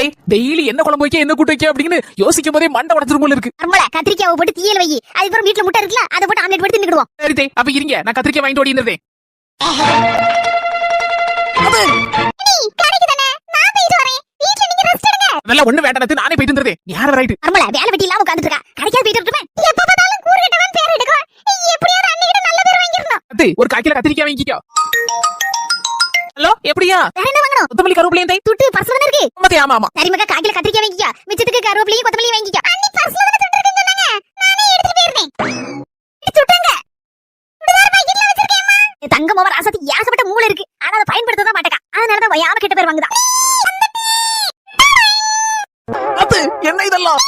அத்தை டெய்லி என்ன குழம்பு வைக்க என்ன கூட்டு வைக்க அப்படின்னு யோசிக்கும் போதே மண்டை உடச்சிரும் போல இருக்கு. நம்மள கத்திரிக்காவை போட்டு தீயல வை, அதுக்கப்புறம் வீட்டுல முட்டை இருக்குல்ல அதை போட்டு ஆம்லெட் போட்டு தின்னுடுவோம். சரி தே, அப்ப இருங்க நான் கத்திரிக்காய் வாங்கிட்டு ஓடி இருந்தேன். அதெல்லாம் ஒண்ணு வேண்டாம், நானே போயிட்டு இருந்தேன். யார ரைட் நம்மள வேலை வெட்டி இல்லாம உட்கார்ந்துட்டு இருக்கா, கடைக்காத போயிட்டு இருப்பேன். எப்ப பார்த்தாலும் கூறு கட்டவன் பேர் எடுக்கும். எப்படியாவது அன்னைக்கு நல்ல பேர் வாங்கிரணும். அத்தை ஒரு 1 கிலோ கத்திரிக்காய் வாங்கிக்கோ. ஹலோ எப்படியா? வேற என்ன வாங்கணும்? கொத்தமல்லி கருவேப்பிலையும் தை துட்டு பர்ஸ்ல தான இருக்கு. ஆமாதே, ஆமா ஆமா. சரி மக்க 1 கிலோ கத்திரிக்காய் வாங்கிக்கோ, மிச்சத்துக்கு கருவேப்பிலையும் கொத்தமல்லியும் வாங்கிக்கோ. அன்னி பர்ஸ்ல தான துட்டு இருக்குன்னு சொன்னாங்க, நானே எடுத்துட்டு போயிருந்தேன். இது துட்டுங்க இந்த வார பாக்கெட்ல வச்சிருக்கேம்மா. தங்கம் ஓவர் ஆசத்தி ஏகப்பட்ட மூளை இருக்கு, ஆனா அதை பயன்படுத்த தான் மாட்டேக்கா. அதனால தான் வயாம கெட்ட பேர் வாங்குதா. அத்தை என்ன இதெல்லாம்?